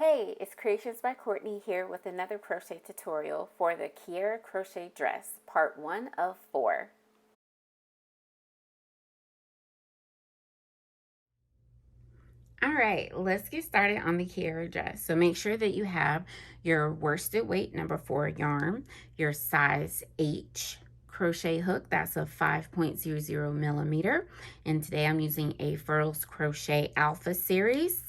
Hey, it's Creations by Courtney here with another crochet tutorial for the Kiera Crochet Dress, part 1 of 4. All right, let's get started on the Kiera dress. So make sure that you have your worsted weight number 4 yarn, your size H crochet hook, that's a 5.00 millimeter. And today I'm using a Furls Crochet Alpha series,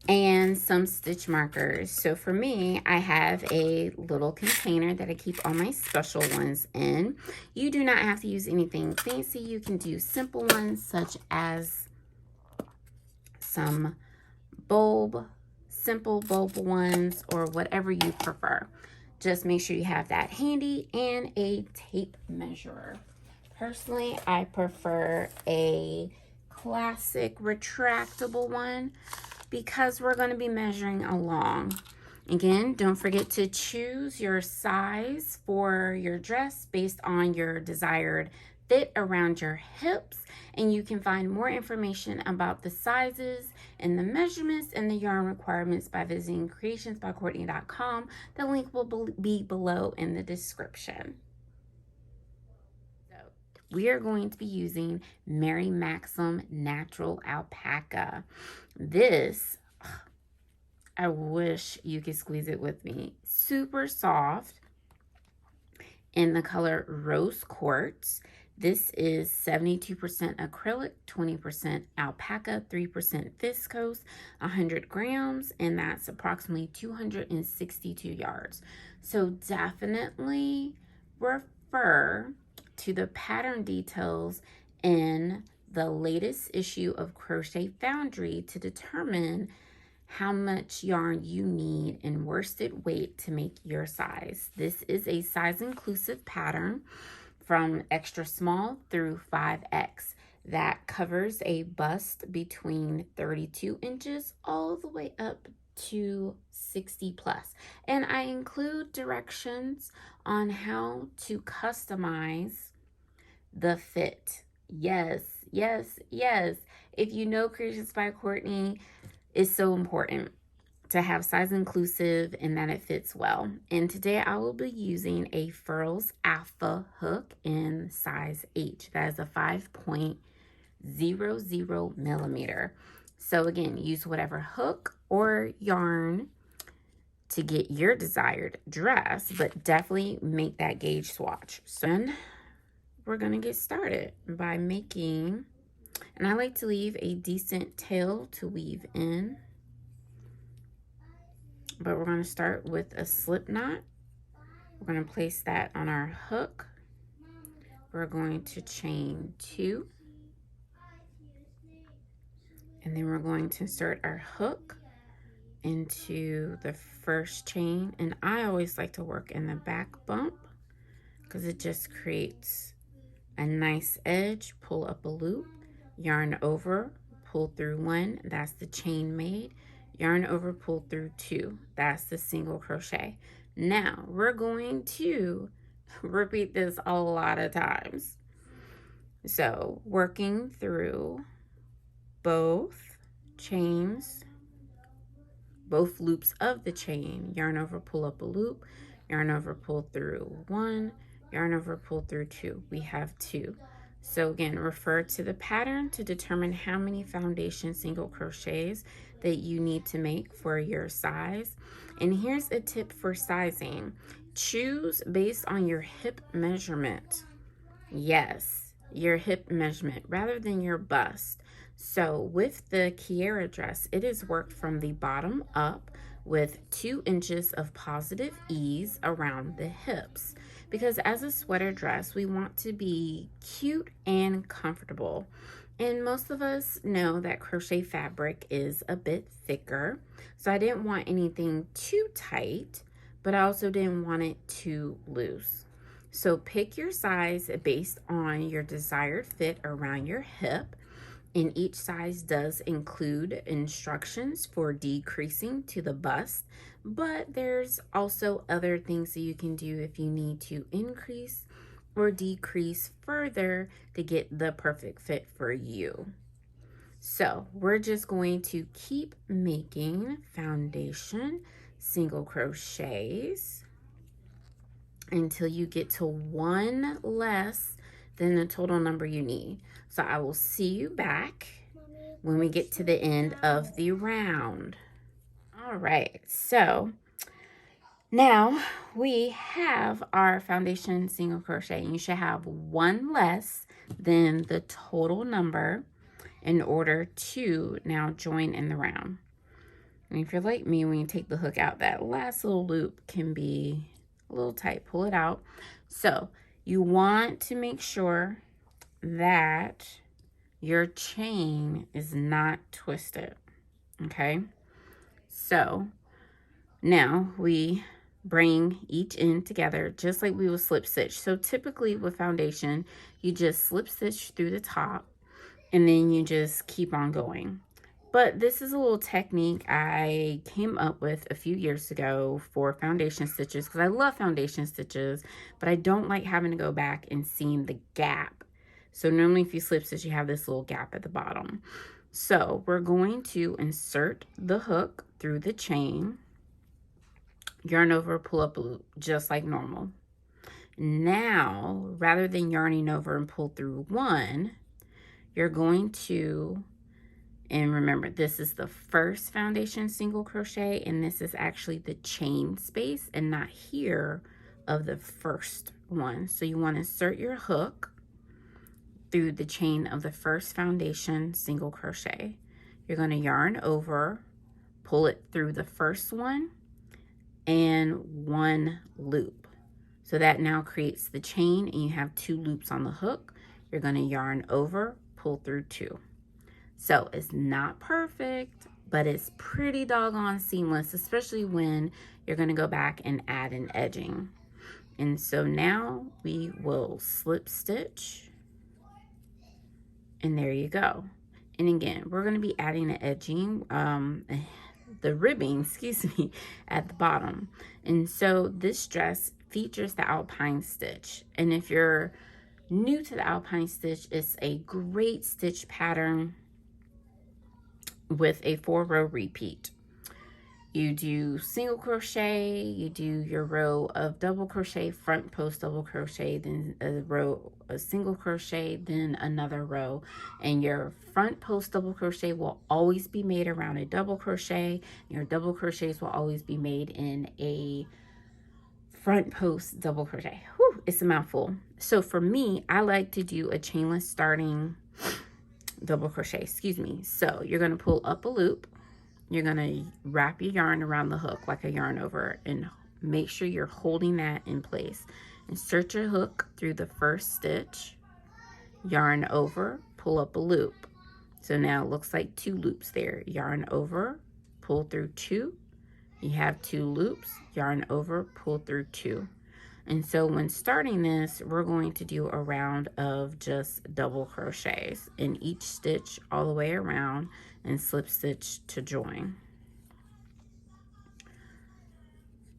and some stitch markers. So for me, I have a little container that I keep all my special ones in. You do not have to use anything fancy. You can do simple ones such as some simple bulb ones, or whatever you prefer. Just make sure you have that handy and a tape measurer. Personally, I prefer a classic retractable one because we're going to be measuring along. Again, don't forget to choose your size for your dress based on your desired fit around your hips, and you can find more information about the sizes and the measurements and the yarn requirements by visiting creationsbycourtney.com. The link will be below in the description. We are going to be using Mary Maxim Natural Alpaca. This, I wish you could squeeze it with me. Super soft in the color Rose Quartz. This is 72% acrylic, 20% alpaca, 3% viscose, 100 grams, and that's approximately 262 yards. So definitely refer to the pattern details in the latest issue of Crochet Foundry to determine how much yarn you need in worsted weight to make your size. This is a size inclusive pattern from extra small through 5X that covers a bust between 32 inches all the way up to 60 plus. And I include directions on how to customize the fit. Yes, yes, yes. If you know Creations by Courtney, it's so important to have size inclusive and that it fits well. And today I will be using a Furls Alpha hook in size H. That is a 5.00 millimeter. So again, use whatever hook or yarn to get your desired dress, but definitely make that gauge swatch. So we're gonna get started by making, and I like to leave a decent tail to weave in, but we're going to start with a slip knot. We're going to place that on our hook. We're going to chain 2, and then we're going to insert our hook into the first chain. And I always like to work in the back bump because it just creates a nice edge. Pull up a loop, yarn over, pull through 1, that's the chain made. Yarn over, pull through 2, that's the single crochet. Now we're going to repeat this a lot of times. So working through both chains, both loops of the chain, yarn over, pull up a loop, yarn over, pull through 1, yarn over, pull through 2. We have 2. So again, refer to the pattern to determine how many foundation single crochets that you need to make for your size. And here's a tip for sizing. Choose based on your hip measurement. Yes, your hip measurement rather than your bust. So with the Kiera dress, it is worked from the bottom up with 2 inches of positive ease around the hips. Because as a sweater dress, we want to be cute and comfortable. And most of us know that crochet fabric is a bit thicker. So I didn't want anything too tight, but I also didn't want it too loose. So pick your size based on your desired fit around your hip. And each size does include instructions for decreasing to the bust, but there's also other things that you can do if you need to increase or decrease further to get the perfect fit for you. So we're just going to keep making foundation single crochets until you get to one less than the total number you need. So I will see you back when we get to the end of the round. All right, so now we have our foundation single crochet, and you should have one less than the total number in order to now join in the round. And if you're like me, when you take the hook out, that last little loop can be a little tight. Pull it out. So you want to make sure that your chain is not twisted. Okay, so now we bring each end together just like we will slip stitch. So typically with foundation, you just slip stitch through the top and then you just keep on going. But this is a little technique I came up with a few years ago for foundation stitches, because I love foundation stitches, but I don't like having to go back and seeing the gap. So normally if you slip stitch, you have this little gap at the bottom. So we're going to insert the hook through the chain, yarn over, pull up a loop, just like normal. Now, rather than yarning over and pull through one, you're going to, and remember, this is the first foundation single crochet, and this is actually the chain space and not here of the first one. So you want to insert your hook through the chain of the first foundation single crochet. You're going to yarn over, pull it through the first one, and one loop. So that now creates the chain, and you have 2 loops on the hook. You're going to yarn over, pull through 2. So it's not perfect, but it's pretty doggone seamless, especially when you're going to go back and add an edging. And so now we will slip stitch, and there you go. And again, we're going to be adding the edging, the ribbing, excuse me, at the bottom. And so this dress features the alpine stitch. And if you're new to the alpine stitch, it's a great stitch pattern with a 4-row repeat. You do single crochet, you do your row of double crochet, front post double crochet, then a single crochet, then another row, and your front post double crochet will always be made around a double crochet. Your double crochets will always be made in a front post double crochet. Whew, it's a mouthful. So for me, I like to do a chainless starting double crochet, excuse me. So you're going to pull up a loop, you're going to wrap your yarn around the hook like a yarn over, and make sure you're holding that in place. Insert your hook through the first stitch, yarn over, pull up a loop. So now it looks like 2 loops there. Yarn over, pull through 2, you have 2 loops, yarn over, pull through 2. And so when starting this, we're going to do a round of just double crochets in each stitch all the way around, and slip stitch to join.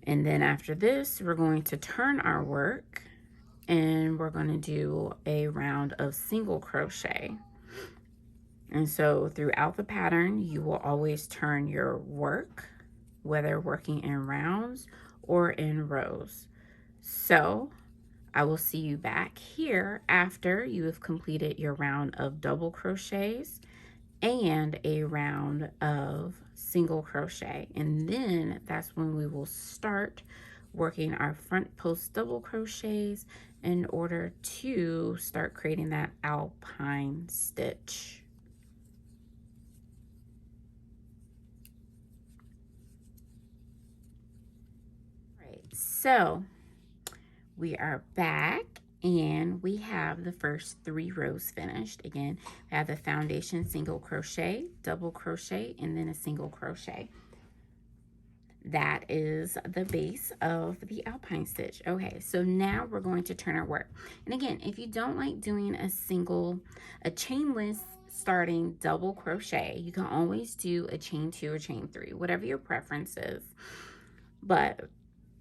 And then after this, we're going to turn our work, and we're going to do a round of single crochet. And so throughout the pattern, you will always turn your work, whether working in rounds or in rows. So I will see you back here after you have completed your round of double crochets and a round of single crochet. And then that's when we will start working our front post double crochets in order to start creating that alpine stitch. All right, so we are back, and we have the first 3 rows finished. Again, we have the foundation single crochet, double crochet, and then a single crochet. That is the base of the alpine stitch. Okay, so now we're going to turn our work. And again, if you don't like doing a chainless starting double crochet, you can always do a chain 2 or chain 3, whatever your preference is. But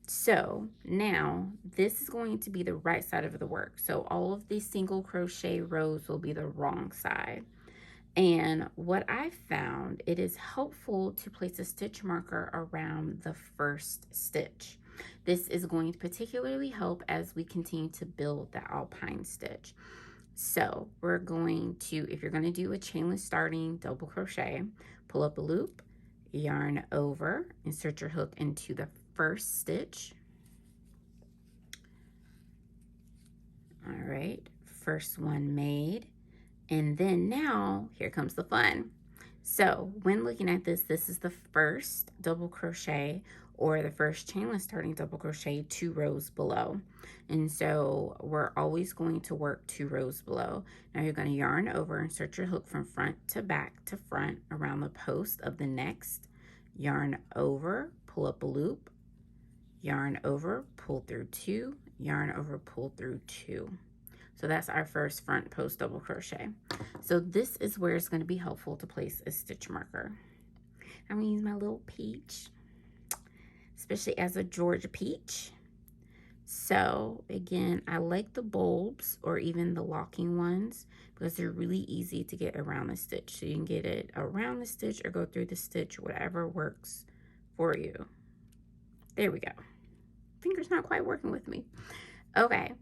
so now this is going to be the right side of the work. So all of these single crochet rows will be the wrong side. And what I found, it is helpful to place a stitch marker around the first stitch. This is going to particularly help as we continue to build the alpine stitch. So we're going to, if you're going to do a chainless starting double crochet, pull up a loop, yarn over, insert your hook into the first stitch. All right, first one made. And then now, here comes the fun. So when looking at this, this is the first double crochet or the first chainless starting double crochet 2 rows below. And so we're always going to work 2 rows below. Now you're going to yarn over, insert your hook from front to back to front around the post of the next. Yarn over, pull up a loop, yarn over, pull through 2, yarn over, pull through 2. So that's our first front post double crochet. So this is where it's going to be helpful to place a stitch marker. I'm going to use my little peach, especially as a Georgia peach. So again, I like the bulbs or even the locking ones because they're really easy to get around the stitch. So you can get it around the stitch or go through the stitch, whatever works for you. There we go. Finger's not quite working with me. Okay.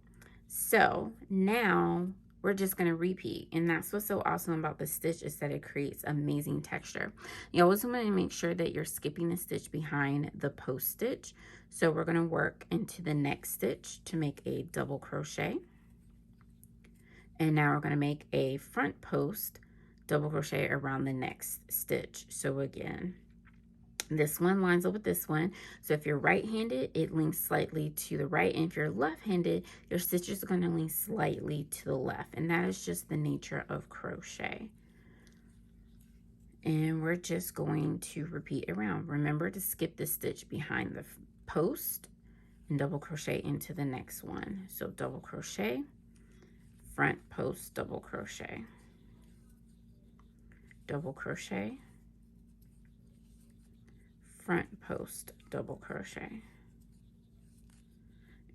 So now we're just going to repeat, and that's what's so awesome about the stitch is that it creates amazing texture. You always want to make sure that you're skipping the stitch behind the post stitch. So we're going to work into the next stitch to make a double crochet, and now we're going to make a front post double crochet around the next stitch. So again, this one lines up with this one. So if you're right-handed, it links slightly to the right. And if you're left-handed, your stitches are going to link slightly to the left. And that is just the nature of crochet. And we're just going to repeat around. Remember to skip the stitch behind the post and double crochet into the next one. So double crochet, front post, double crochet, double crochet, front post, double crochet,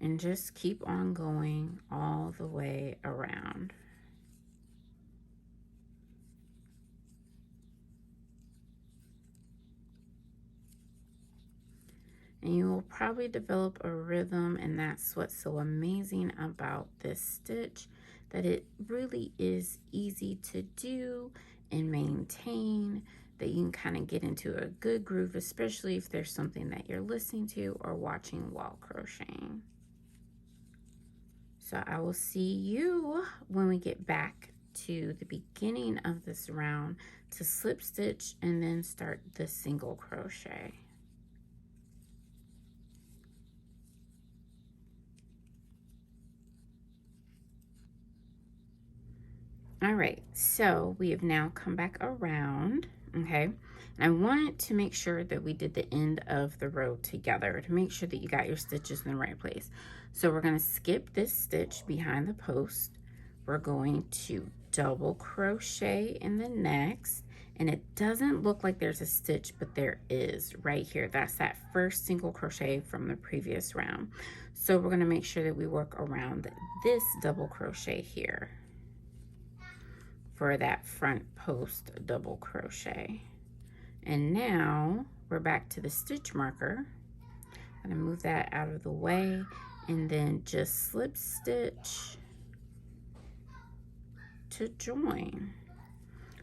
and just keep on going all the way around. And you will probably develop a rhythm, and that's what's so amazing about this stitch, that it really is easy to do and maintain, that you can kind of get into a good groove, especially if there's something that you're listening to or watching while crocheting. So I will see you when we get back to the beginning of this round to slip stitch and then start the single crochet. All right, so we have now come back around, okay? And I wanted to make sure that we did the end of the row together to make sure that you got your stitches in the right place. So we're gonna skip this stitch behind the post. We're going to double crochet in the next, and it doesn't look like there's a stitch, but there is right here. That's that first single crochet from the previous round. So we're gonna make sure that we work around this double crochet here for that front post double crochet. And now we're back to the stitch marker. I'm gonna move that out of the way and then just slip stitch to join.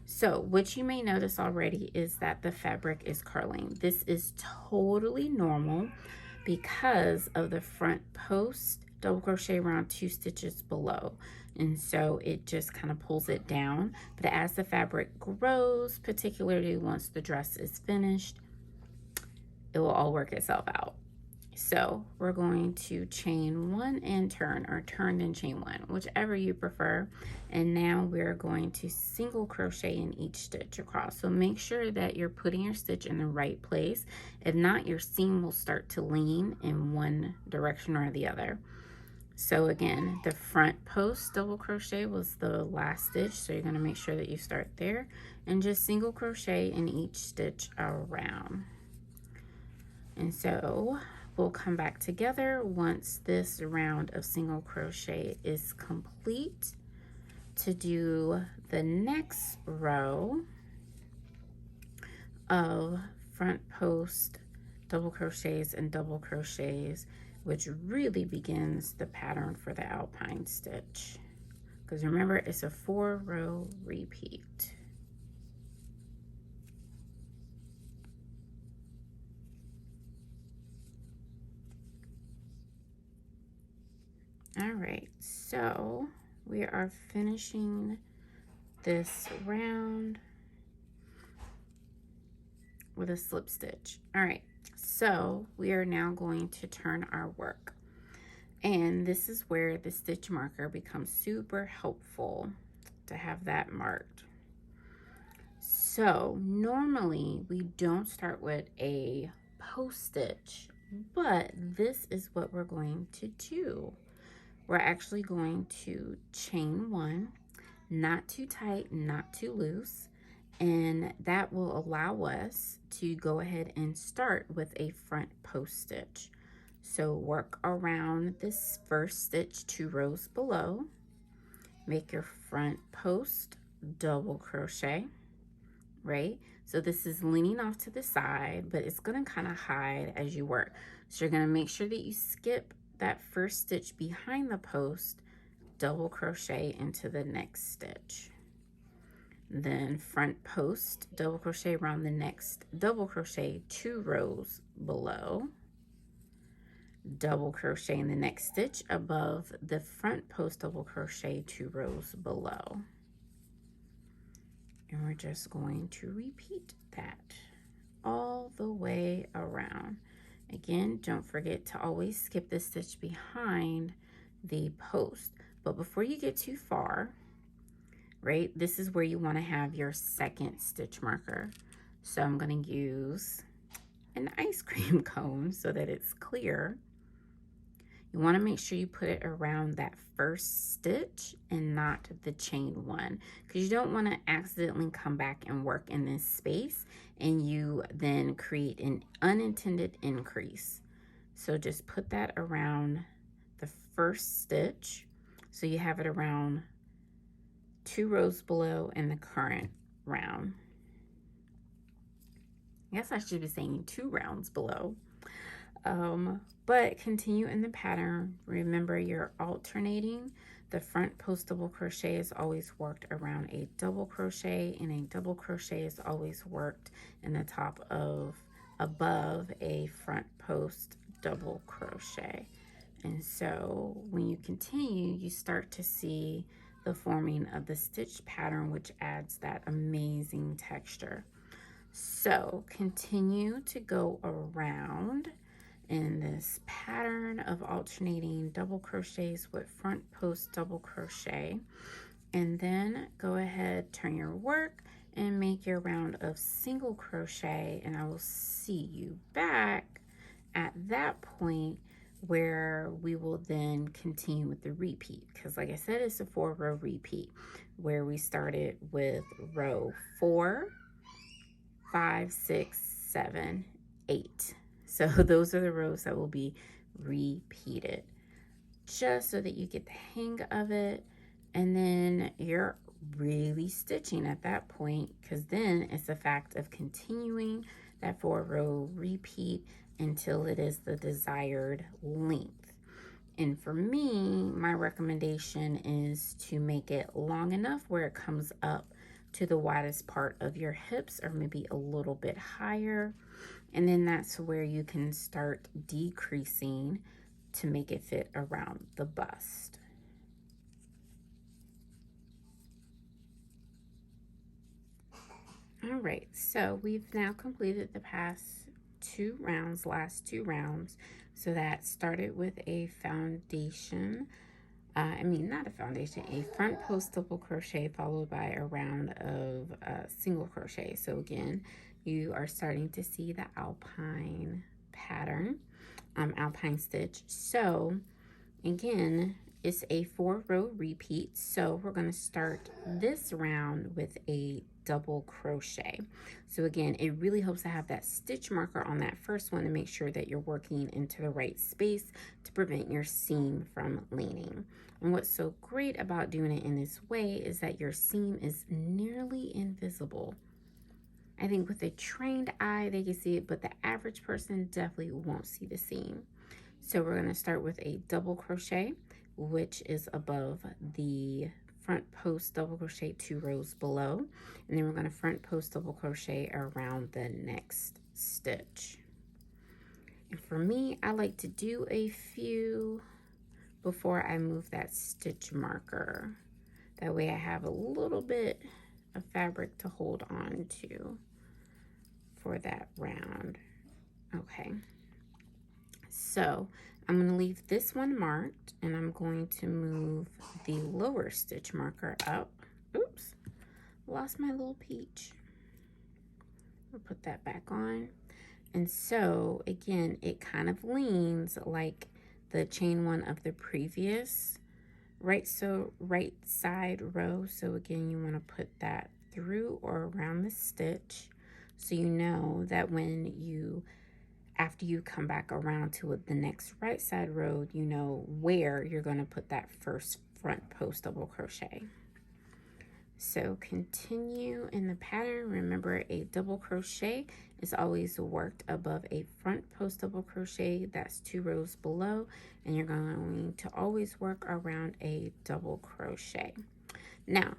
So what you may notice already is that the fabric is curling. This is totally normal because of the front post double crochet around 2 stitches below, and so it just kind of pulls it down. But as the fabric grows, particularly once the dress is finished, it will all work itself out. So we're going to chain 1 and turn, or turn and chain 1, whichever you prefer. And now we're going to single crochet in each stitch across. So make sure that you're putting your stitch in the right place. If not, your seam will start to lean in one direction or the other. So again, the front post double crochet was the last stitch, so you're going to make sure that you start there and just single crochet in each stitch around. And so we'll come back together once this round of single crochet is complete to do the next row of front post double crochets and double crochets, which really begins the pattern for the alpine stitch. Because remember, it's a 4-row repeat. All right, so we are finishing this round with a slip stitch. All right, so we are now going to turn our work. And this is where the stitch marker becomes super helpful to have that marked. So normally we don't start with a post stitch, but this is what we're going to do. We're actually going to chain 1, not too tight, not too loose, and that will allow us to go ahead and start with a front post stitch. So work around this first stitch 2 rows below, make your front post double crochet, right? So this is leaning off to the side, but it's going to kind of hide as you work. So you're going to make sure that you skip that first stitch behind the post, double crochet into the next stitch. Then front post, double crochet around the next double crochet 2 rows below, double crochet in the next stitch above the front post, double crochet 2 rows below. And we're just going to repeat that all the way around. Again, don't forget to always skip the stitch behind the post. But before you get too far, right, this is where you want to have your second stitch marker. So I'm going to use an ice cream cone so that it's clear. You want to make sure you put it around that first stitch and not the chain 1, because you don't want to accidentally come back and work in this space and you then create an unintended increase. So just put that around the first stitch so you have it around 2 rows below in the current round. I guess I should be saying 2 rounds below. But continue in the pattern. Remember, you're alternating. The front post double crochet is always worked around a double crochet, and a double crochet is always worked in the top of above a front post double crochet. And so when you continue, you start to see the forming of the stitch pattern, which adds that amazing texture. So continue to go around in this pattern of alternating double crochets with front post double crochet, and then go ahead, turn your work and make your round of single crochet, and I will see you back at that point where we will then continue with the repeat, because like I said, it's a 4-row repeat where we started with row 4, 5, 6, 7, 8. So those are the rows that will be repeated, just so that you get the hang of it. And then you're really stitching at that point, because then it's a fact of continuing that 4-row repeat until it is the desired length. And for me, my recommendation is to make it long enough where it comes up to the widest part of your hips, or maybe a little bit higher. And then that's where you can start decreasing to make it fit around the bust. All right, so we've now completed the past 2 rounds, last 2 rounds. So that started with a foundation, not a foundation, a front post double crochet followed by a round of single crochet. So again, you are starting to see the alpine pattern, alpine stitch. So again, it's a 4-row repeat. So we're going to start this round with a double crochet. So again, it really helps to have that stitch marker on that first one to make sure that you're working into the right space to prevent your seam from leaning. And what's so great about doing it in this way is that your seam is nearly invisible. I think with a trained eye, they can see it, but the average person definitely won't see the seam. So we're going to start with a double crochet, which is above the front post double crochet 2 rows below. And then we're going to front post double crochet around the next stitch. And for me, I like to do a few before I move that stitch marker. That way I have a little bit of fabric to hold on to for that round. Okay, so I'm going to leave this one marked, and I'm going to move the lower stitch marker up. Oops, lost my little peach. I'll put that back on. And so again, it kind of leans like the chain one of the previous right side row. So again, you want to put that through or around the stitch, so you know that when you, after you come back around to the next right side row, you know where you're going to put that first front post double crochet. So continue in the pattern. Remember, a double crochet is always worked above a front post double crochet that's 2 rows below, and you're going to always work around a double crochet. Now,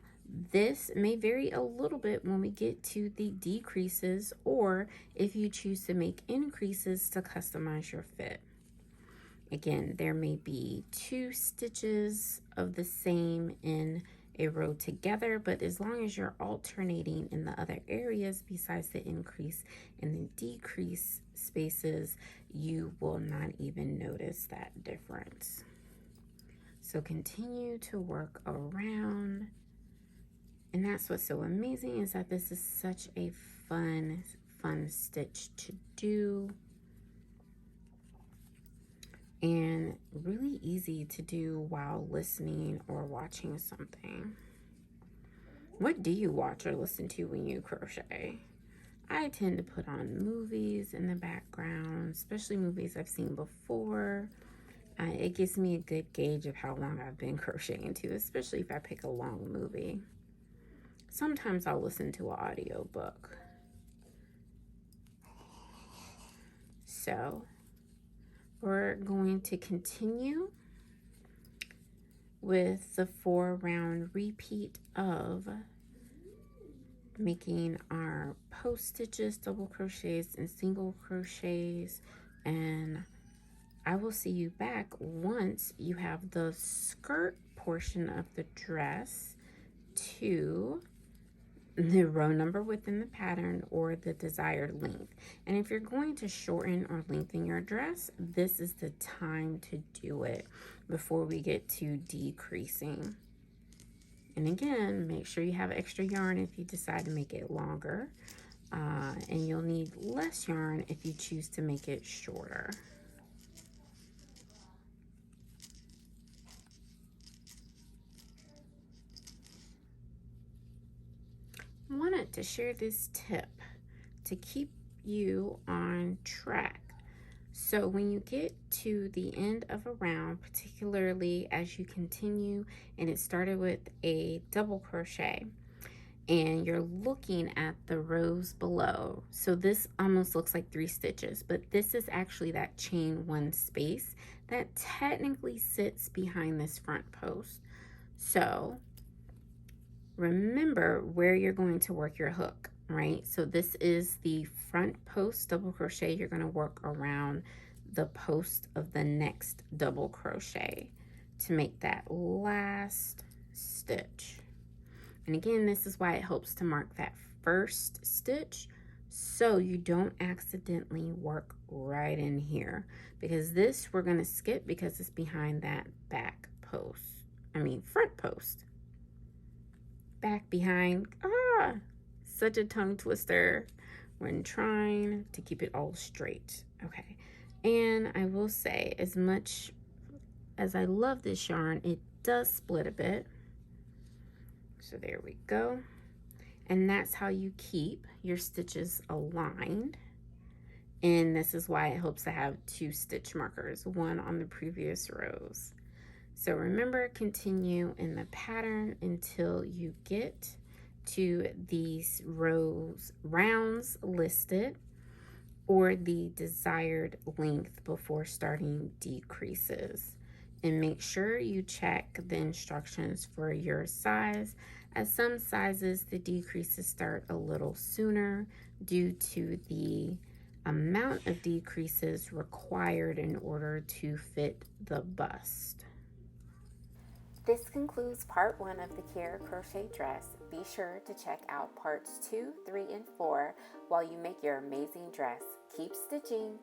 this may vary a little bit when we get to the decreases, or if you choose to make increases to customize your fit. Again, there may be 2 stitches of the same in a row together, but as long as you're alternating in the other areas besides the increase and the decrease spaces, you will not even notice that difference. So continue to work around. And that's what's so amazing, is that this is such a fun stitch to do, and really easy to do while listening or watching something. What do you watch or listen to when you crochet? I tend to put on movies in the background, especially movies I've seen before. It gives me a good gauge of how long I've been crocheting too, especially if I pick a long movie. Sometimes I'll listen to an audiobook. So we're going to continue with the 4-round repeat of making our post stitches, double crochets, and single crochets. And I will see you back once you have the skirt portion of the dress to the row number within the pattern or the desired length. And if you're going to shorten or lengthen your dress, this is the time to do it before we get to decreasing. And again, make sure you have extra yarn if you decide to make it longer, and you'll need less yarn if you choose to make it shorter. I wanted to share this tip to keep you on track. So when you get to the end of a round, particularly as you continue, and it started with a double crochet, and you're looking at the rows below, so this almost looks like 3 stitches, but this is actually that chain 1 space that technically sits behind this front post. So remember where you're going to work your hook, right? So this is the front post double crochet. You're going to work around the post of the next double crochet to make that last stitch. And again, this is why it helps to mark that first stitch, so you don't accidentally work right in here, because this we're going to skip because it's behind that front post. Back behind, such a tongue twister when trying to keep it all straight. Okay, and I will say, as much as I love this yarn, it does split a bit. So there we go. And that's how you keep your stitches aligned. And this is why it helps to have 2 stitch markers, one on the previous rows. So remember, continue in the pattern until you get to these rounds listed or the desired length before starting decreases. And make sure you check the instructions for your size. At some sizes, the decreases start a little sooner due to the amount of decreases required in order to fit the bust. This concludes part 1 of the Kiera Crochet Dress. Be sure to check out parts 2, 3, and 4 while you make your amazing dress. Keep stitching!